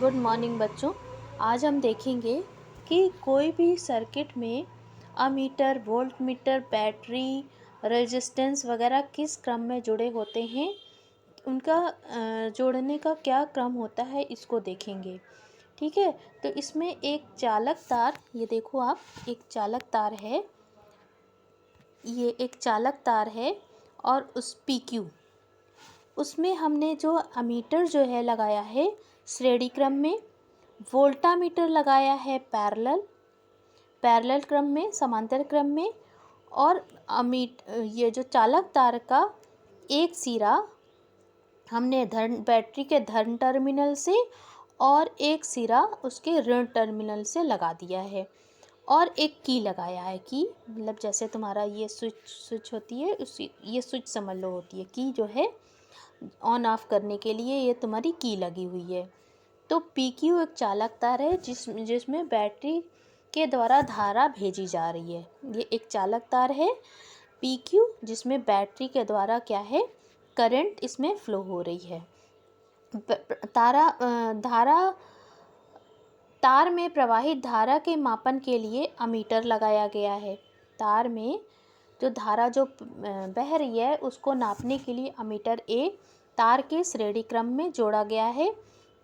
Good morning बच्चों। आज हम देखेंगे कि कोई भी सर्किट में ammeter, volt meter, battery, resistance वगैरह किस क्रम में जुड़े होते हैं, उनका जोड़ने का क्या क्रम होता है, इसको देखेंगे। ठीक है, तो इसमें एक चालक तार, ये देखो आप, एक चालक तार है, ये एक चालक तार है और उस PQ उसमें हमने जो अमीटर जो है लगाया है श्रेणी क्रम में, वोल्टामीटर लगाया है पैरेलल क्रम में, समांतर क्रम में, और ये जो चालक तार का एक सिरा हमने बैटरी के धन टर्मिनल से और एक सिरा उसके ऋण टर्मिनल से लगा दिया है, और एक की लगाया है। की मतलब जैसे तुम्हारा ये स्विच होती है, ये स्विच समझ लो होती है, की जो है ऑन ऑफ करने के लिए ये तुम्हारी की लगी हुई है। तो PQ एक चालक तार है जिसमें बैटरी के द्वारा धारा भेजी जा रही है। ये एक चालक तार है PQ जिसमें बैटरी के द्वारा क्या है, करंट इसमें फ्लो हो रही है। तार में प्रवाहित धारा के मापन के लिए अमीटर लगाया गया है। तार में जो धारा जो बह रही है उसको नापने के लिए अमीटर A तार के श्रेणी क्रम में जोड़ा गया है।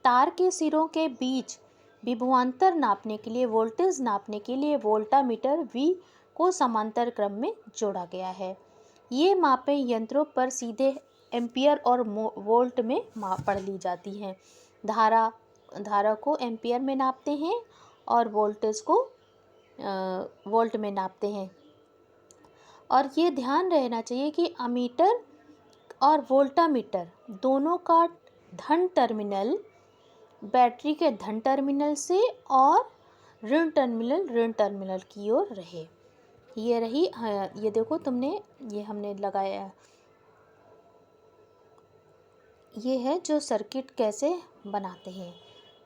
तार के सिरों के बीच विभवांतर नापने के लिए, वोल्टेज नापने के लिए वोल्टामीटर V को समांतर क्रम में जोड़ा गया है। ये मापें यंत्रों पर सीधे एम्पियर और वोल्ट में पढ़ ली जाती हैं। धारा को एम्पियर में नापते हैं और वोल्टेज को वोल्ट में नापते हैं। और ये ध्यान रहना चाहिए कि अमीटर और वोल्टामीटर दोनों का धन टर्मिनल बैटरी के धन टर्मिनल से और ऋण टर्मिनल की ओर रहे। ये रही, ये देखो तुमने, ये हमने लगाया, ये है जो सर्किट कैसे बनाते हैं।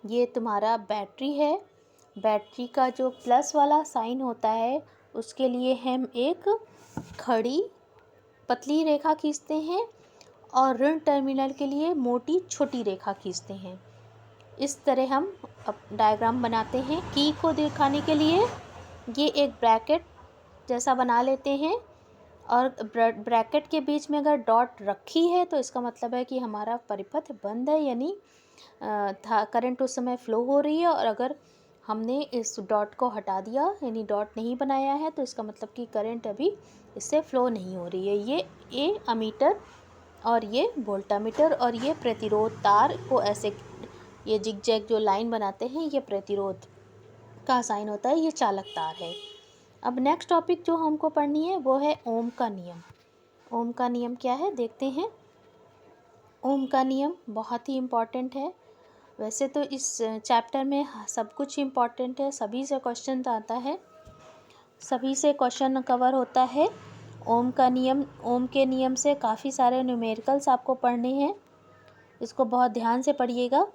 ये तुम्हारा बैटरी है, बैटरी का जो प्लस वाला साइन होता है उसके लिए हम एक खड़ी पतली रेखा खींचते हैं और ऋण टर्मिनल के लिए मोटी छोटी रेखा खींचते हैं। इस तरह हम अब डायग्राम बनाते हैं। की को दिखाने के लिए ये एक ब्रैकेट जैसा बना लेते हैं, और ब्रैकेट के बीच में अगर डॉट रखी है तो इसका मतलब है कि हमारा परिपथ बंद है, यानी करंट उस समय फ्लो हो रही है। और अगर हमने इस डॉट को हटा दिया, यानी डॉट नहीं बनाया है, तो इसका मतलब कि करंट अभी इससे फ्लो नहीं हो रही है। ये अमीटर और ये वोल्टामीटर, और ये प्रतिरोध तार को ऐसे ये जिगजैग जो लाइन बनाते हैं, ये प्रतिरोध का साइन होता है, ये चालक तार है। अब नेक्स्ट टॉपिक जो हमको पढ़नी है वो है ओम का नियम। ओम का नियम क्या है देखते हैं। ओम का नियम बहुत ही इम्पॉर्टेंट है। वैसे तो इस चैप्टर में सब कुछ इम्पॉर्टेंट है, सभी से क्वेश्चन आता है, सभी से क्वेश्चन कवर होता है। ओम का नियम, ओम के नियम से काफ़ी सारे न्यूमेरिकल्स आपको पढ़ने हैं, इसको बहुत ध्यान से पढ़िएगा।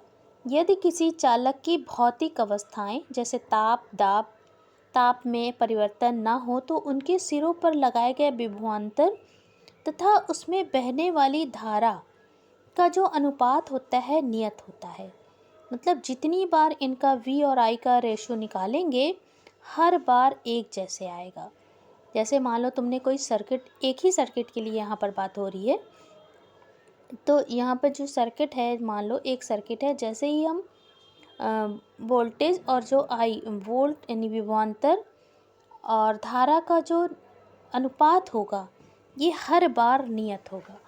यदि किसी चालक की भौतिक अवस्थाएं जैसे ताप में परिवर्तन ना हो तो उनके सिरों पर लगाए गए विभवांतर तथा उसमें बहने वाली धारा का जो अनुपात होता है नियत होता है। मतलब जितनी बार इनका V और I का रेशो निकालेंगे हर बार एक जैसे आएगा। जैसे मान लो तुमने कोई सर्किट, एक ही सर्किट के लिए यहाँ पर बात हो रही है, तो यहाँ पर जो सर्किट है, मान लो एक सर्किट है, जैसे ही हम वोल्टेज और जो वोल्ट यानी विभवांतर और धारा का जो अनुपात होगा ये हर बार नियत होगा।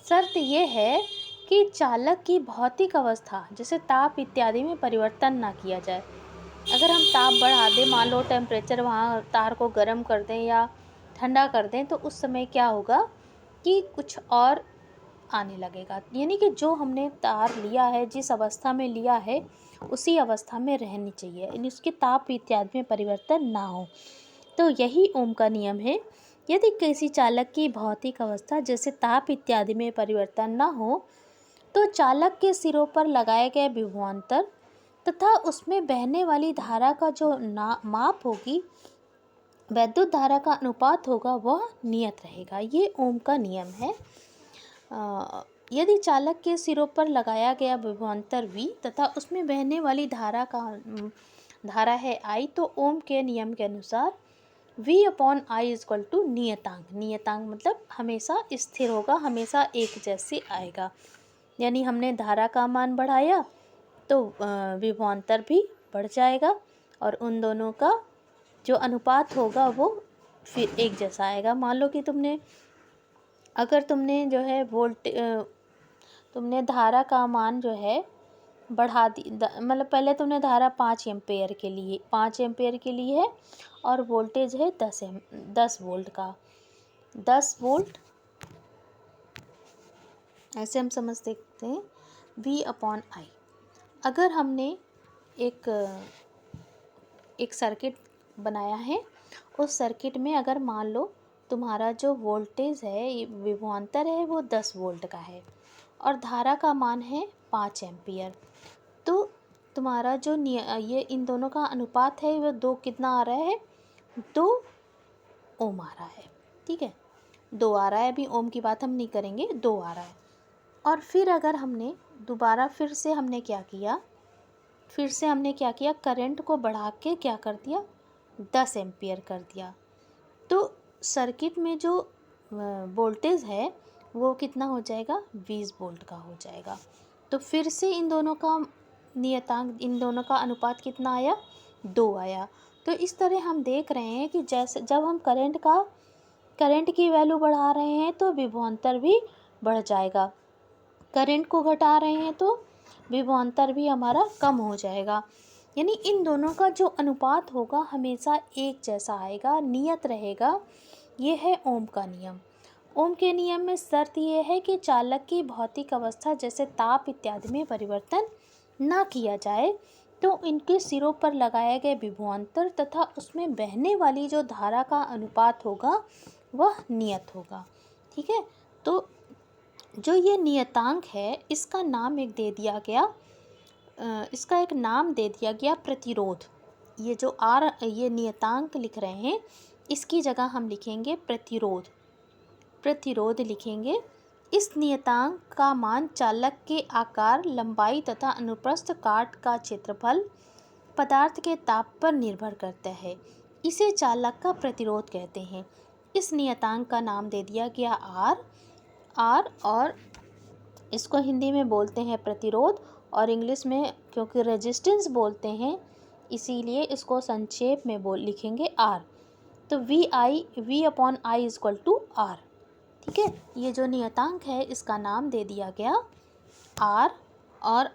शर्त ये है कि चालक की भौतिक अवस्था जैसे ताप इत्यादि में परिवर्तन ना किया जाए। अगर हम ताप बढ़ा दें, मान लो टेम्परेचर वहाँ तार को गर्म कर दें या ठंडा कर दें, तो उस समय क्या होगा कि कुछ और आने लगेगा, यानी कि जो हमने तार लिया है, जिस अवस्था में लिया है उसी अवस्था में रहनी चाहिए, यानी उसके ताप इत्यादि में परिवर्तन ना हो। तो यही ओम का नियम है। यदि किसी चालक की भौतिक अवस्था जैसे ताप इत्यादि में परिवर्तन ना हो तो चालक के सिरों पर लगाए गए विभवांतर तथा उसमें बहने वाली धारा का जो माप होगी, वैद्युत धारा का अनुपात होगा, वह नियत रहेगा। ये ओम का नियम है। यदि चालक के सिरों पर लगाया गया विभवांतर V तथा उसमें बहने वाली धारा है I, तो ओम के नियम के अनुसार V upon I equal to नियतांक। नियतांक मतलब हमेशा स्थिर होगा, हमेशा एक जैसे आएगा। यानी हमने धारा का मान बढ़ाया तो विभवांतर भी बढ़ जाएगा और उन दोनों का जो अनुपात होगा वो फिर एक जैसा आएगा। मान लो कि अगर तुमने जो है तुमने धारा का मान जो है बढ़ा दी, मतलब पहले तुमने धारा 5 एम्पेयर के लिए है और वोल्टेज है 10 वोल्ट का। 10 वोल्ट ऐसे हम समझ सकते हैं V अपॉन I। अगर हमने एक सर्किट बनाया है, उस सर्किट में अगर मान लो तुम्हारा जो वोल्टेज है, विभवांतर है, वो 10 वोल्ट का है और धारा का मान है 5 एम्पियर, तो तुम्हारा जो ये इन दोनों का अनुपात है वो 2 कितना आ रहा है, 2 ओम आ रहा है। ठीक है, 2 आ रहा है, अभी ओम की बात हम नहीं करेंगे, 2 आ रहा है। और फिर अगर हमने दोबारा फिर से हमने क्या किया, करंट को बढ़ा के क्या कर दिया, 10 एम्पियर कर दिया, तो सर्किट में जो वोल्टेज है वो कितना हो जाएगा, 20 वोल्ट का हो जाएगा। तो फिर से इन दोनों का नियतांक, इन दोनों का अनुपात कितना आया, 2 आया। तो इस तरह हम देख रहे हैं कि जैसे जब हम करंट की वैल्यू बढ़ा रहे हैं तो विभवांतर भी बढ़ जाएगा, करंट को घटा रहे हैं तो विभवांतर भी हमारा कम हो जाएगा। यानी इन दोनों का जो अनुपात होगा हमेशा एक जैसा आएगा, नियत रहेगा। ये है ओम का नियम। ओम के नियम में शर्त यह है कि चालक की भौतिक अवस्था जैसे ताप इत्यादि में परिवर्तन ना किया जाए, तो इनके सिरों पर लगाए गए विभवांतर तथा उसमें बहने वाली जो धारा का अनुपात होगा वह नियत होगा। ठीक है, तो जो ये नियतांक है इसका नाम एक नाम दे दिया गया प्रतिरोध। ये जो ये नियतांक लिख रहे हैं इसकी जगह हम लिखेंगे प्रतिरोध लिखेंगे। इस नियतांक का मान चालक के आकार, लंबाई तथा अनुप्रस्थ काट का क्षेत्रफल पदार्थ के ताप पर निर्भर करता है। इसे चालक का प्रतिरोध कहते हैं। इस नियतांक का नाम दे दिया गया R, और इसको हिंदी में बोलते हैं प्रतिरोध और इंग्लिश में क्योंकि रेजिस्टेंस बोलते हैं इसीलिए इसको संक्षेप में लिखेंगे R। तो V upon I equal to R। ठीक है, ये जो नियतांक है इसका नाम दे दिया गया R, और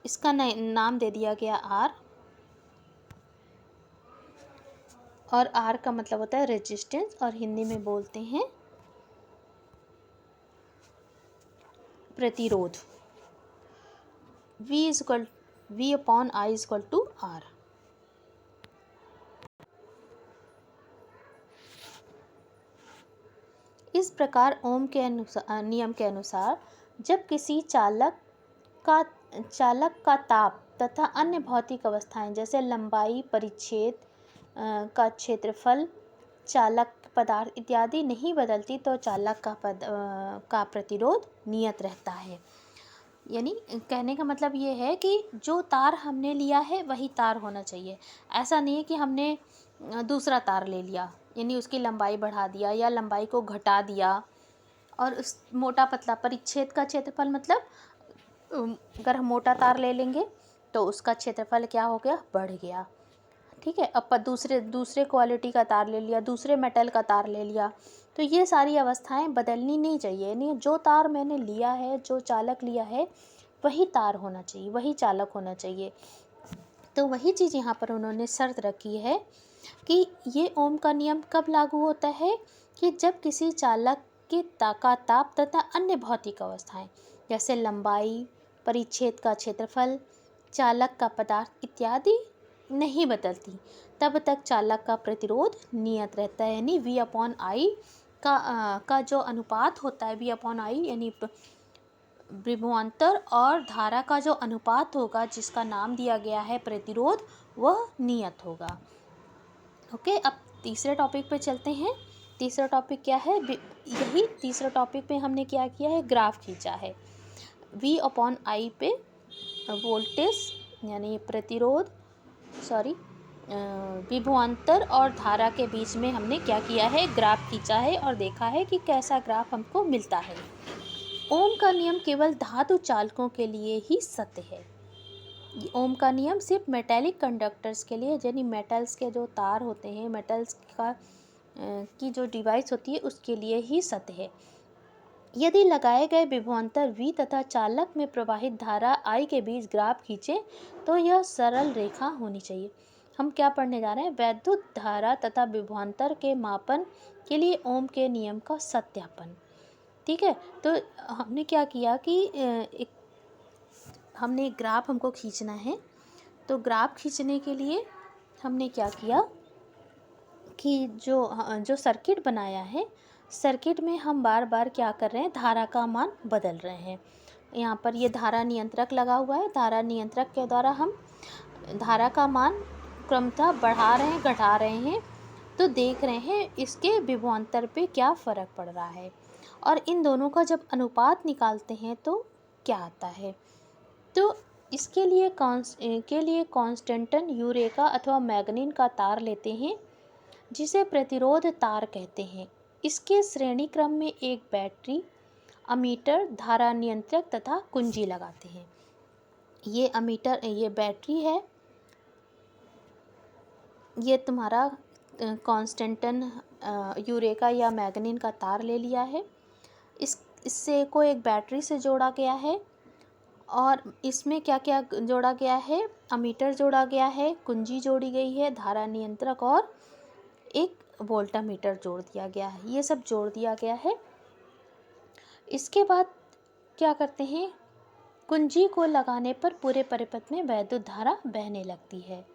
इसका नाम दे दिया गया R, और R का मतलब होता है रेजिस्टेंस और हिंदी में बोलते हैं प्रतिरोध। V upon I equal to R। इस प्रकार ओम के नियम के अनुसार जब किसी चालक का ताप तथा अन्य भौतिक अवस्थाएं जैसे लंबाई, परिच्छेद का क्षेत्रफल, चालक पदार्थ इत्यादि नहीं बदलती तो चालक का प्रतिरोध नियत रहता है। यानी कहने का मतलब ये है कि जो तार हमने लिया है वही तार होना चाहिए। ऐसा नहीं है कि हमने दूसरा तार ले लिया यानी उसकी लंबाई बढ़ा दिया या लंबाई को घटा दिया। और उस मोटा पतला परिच्छेद का क्षेत्रफल मतलब अगर हम मोटा तार ले लेंगे तो उसका क्षेत्रफल क्या हो गया, बढ़ गया। ठीक है, अब दूसरे क्वालिटी का तार ले लिया, दूसरे मेटल का तार ले लिया, तो ये सारी अवस्थाएं बदलनी नहीं चाहिए। नहीं, जो तार मैंने लिया है, जो चालक लिया है वही तार होना चाहिए, वही चालक होना चाहिए। तो वही चीज़ यहाँ पर उन्होंने शर्त रखी है कि ये ओम का नियम कब लागू होता है कि जब किसी चालक के का ताप तथा अन्य भौतिक अवस्थाएं जैसे लंबाई, परिच्छेद का क्षेत्रफल, चालक का पदार्थ इत्यादि नहीं बदलती, तब तक चालक का प्रतिरोध नियत रहता है। यानी V अपॉन I का जो अनुपात होता है, V अपॉन I यानी विभवांतर और धारा का जो अनुपात होगा जिसका नाम दिया गया है प्रतिरोध, वह नियत होगा। ओके, अब तीसरे टॉपिक पे चलते हैं। तीसरा टॉपिक क्या है, यही तीसरा टॉपिक पे हमने क्या किया है, ग्राफ खींचा है। V अपॉन I पे वोल्टेज यानी प्रतिरोध विभवांतर और धारा के बीच में हमने क्या किया है, ग्राफ खींचा है और देखा है कि कैसा ग्राफ हमको मिलता है। ओम का नियम केवल धातु चालकों के लिए ही सत्य है। ओम का नियम सिर्फ मेटेलिक कंडक्टर्स के लिए, यानी मेटल्स के जो तार होते हैं, मेटल्स की जो डिवाइस होती है उसके लिए ही सत्य है। यदि लगाए गए विभवांतर V तथा चालक में प्रवाहित धारा I के बीच ग्राफ खींचे तो यह सरल रेखा होनी चाहिए। हम क्या पढ़ने जा रहे हैं, वैद्युत धारा तथा विभवांतर के मापन के लिए ओम के नियम का सत्यापन। ठीक है, तो हमने क्या किया कि हमने एक ग्राफ हमको खींचना है। तो ग्राफ खींचने के लिए हमने क्या किया कि जो सर्किट बनाया है, सर्किट में हम बार बार क्या कर रहे हैं, धारा का मान बदल रहे हैं। यहाँ पर ये धारा नियंत्रक लगा हुआ है, धारा नियंत्रक के द्वारा हम धारा का मान क्रमशः बढ़ा रहे हैं, घटा रहे हैं। तो देख रहे हैं इसके विभवांतर पे क्या फ़र्क पड़ रहा है, और इन दोनों का जब अनुपात निकालते हैं तो क्या आता है। तो इसके लिए कांस्टेंटन यूरेका अथवा मैग्नीन का तार लेते हैं, जिसे प्रतिरोध तार कहते हैं। इसके श्रेणी क्रम में एक बैटरी, अमीटर, धारा नियंत्रक तथा कुंजी लगाते हैं। ये बैटरी है, ये तुम्हारा कांस्टेंटन यूरेका या मैग्नीन का तार ले लिया है। इससे को एक बैटरी से जोड़ा गया है, और इसमें क्या क्या जोड़ा गया है, अमीटर जोड़ा गया है, कुंजी जोड़ी गई है, धारा नियंत्रक और एक वोल्टामीटर जोड़ दिया गया है। ये सब जोड़ दिया गया है। इसके बाद क्या करते हैं, कुंजी को लगाने पर पूरे परिपथ में वैद्युत धारा बहने लगती है।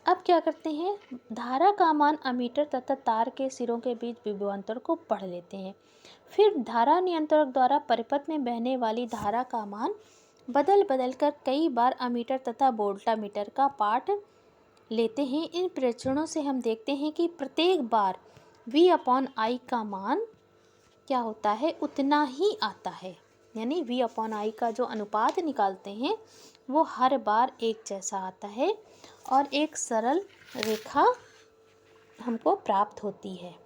अब क्या करते हैं, धारा का मान अमीटर तथा तार के सिरों के बीच विभवांतर को पढ़ लेते हैं। फिर धारा नियंत्रक द्वारा परिपथ में बहने वाली धारा का मान बदल कर कई बार अमीटर तथा वोल्टामीटर का पाठ लेते हैं। इन प्रेक्षणों से हम देखते हैं कि प्रत्येक बार V अपॉन I का मान क्या होता है, उतना ही आता है। यानी V अपॉन I का जो अनुपात निकालते हैं वो हर बार एक जैसा आता है और एक सरल रेखा हमको प्राप्त होती है।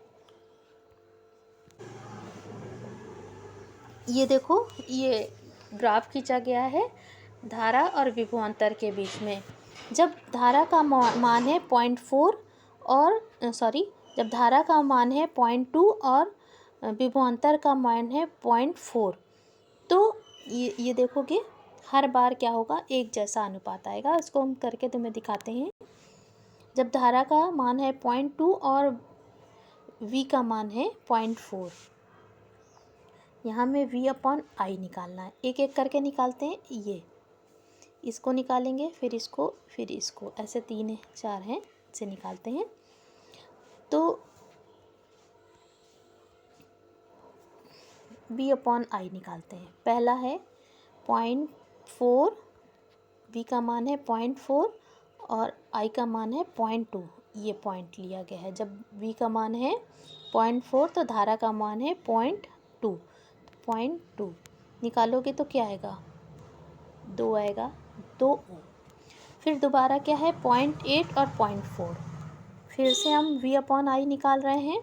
ये देखो, ये ग्राफ खींचा गया है धारा और विभवांतर के बीच में। जब धारा का मान है 0.4 और जब धारा का मान है 0.2 और विभवांतर का मान है 0.4, तो ये देखोगे हर बार क्या होगा, एक जैसा अनुपात आएगा। इसको हम करके तुम्हें दिखाते हैं। जब धारा का मान है 0.2 और V का मान है 0.4, यहाँ में V अपॉन I निकालना है। एक एक करके निकालते हैं। ये इसको निकालेंगे, फिर इसको, ऐसे 3 4 हैं, इसे निकालते हैं। तो V अपॉन I निकालते हैं। पहला है 0.4, V का मान है 0.4 और I का मान है 0.2। ये पॉइंट लिया गया है। जब V का मान है 0.4 तो धारा का मान है 0.2 निकालोगे तो क्या आएगा, 2 आएगा, 2 ओम। फिर दोबारा क्या है 0.8 और 0.4। फिर से हम V अपॉन I निकाल रहे हैं।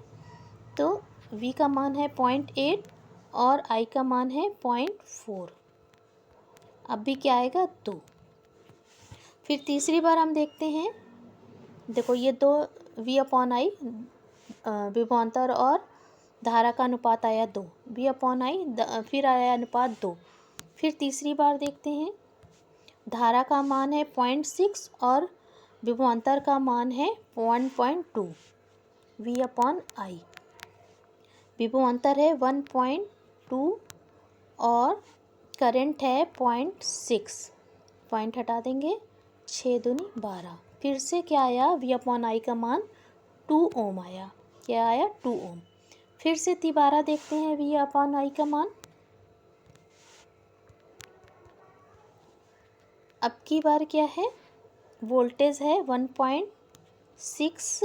तो V का मान है 0.8 और I का मान है 0.4। अब भी क्या आएगा, 2। फिर तीसरी बार हम देखते हैं। देखो ये 2 V अपॉन I विभवांतर और धारा का अनुपात आया 2, V अपॉन I फिर आया अनुपात 2। फिर तीसरी बार देखते हैं, धारा का मान है 0.6 और विभवांतर का मान है 1.2, V अपॉन I। विभवांतर है 1.2 और करंट है 0.6, पॉइंट हटा देंगे, 6 दूनी 12। फिर से क्या आया, V अपॉन I का मान 2 ओम आया। क्या आया, 2 ओम। फिर से दोबारा देखते हैं V अपॉन I का मान। अब की बार क्या है, वोल्टेज है 1.6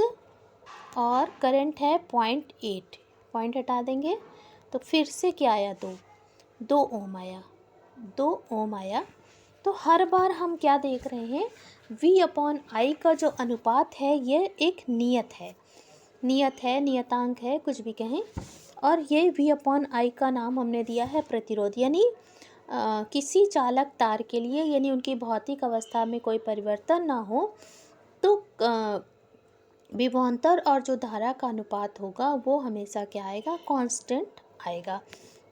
और करंट है 0.8, पॉइंट हटा देंगे तो फिर से क्या आया, 2 ओम आया, 2 ओम आया। तो हर बार हम क्या देख रहे हैं, V/I का जो अनुपात है ये एक नियत है, नियतांक है, कुछ भी कहें। और ये V/I का नाम हमने दिया है प्रतिरोध, यानी किसी चालक तार के लिए, यानी उनकी भौतिक अवस्था में कोई परिवर्तन ना हो तो विभवांतर और जो धारा का अनुपात होगा वो हमेशा क्या आएगा, कांस्टेंट आएगा।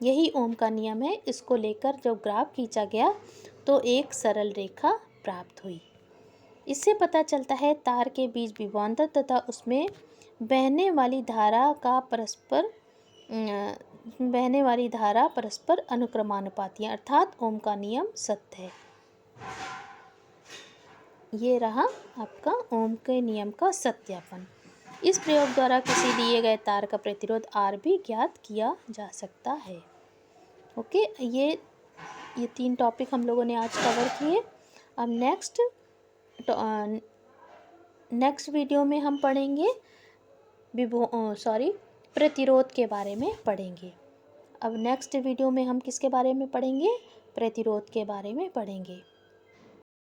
यही ओम का नियम है। इसको लेकर जब ग्राफ खींचा गया तो एक सरल रेखा प्राप्त हुई। इससे पता चलता है तार के बीच विभवांतर तथा उसमें बहने वाली धारा परस्पर अनुक्रमानुपाती, अर्थात ओम का नियम सत्य है। ये रहा आपका ओम के नियम का सत्यापन। इस प्रयोग द्वारा किसी दिए गए तार का प्रतिरोध R भी ज्ञात किया जा सकता है। ओके, ये 3 टॉपिक हम लोगों ने आज कवर किए। अब नेक्स्ट वीडियो में हम पढ़ेंगे प्रतिरोध के बारे में पढ़ेंगे। अब नेक्स्ट वीडियो में हम किसके बारे में पढ़ेंगे, प्रतिरोध के बारे में पढ़ेंगे।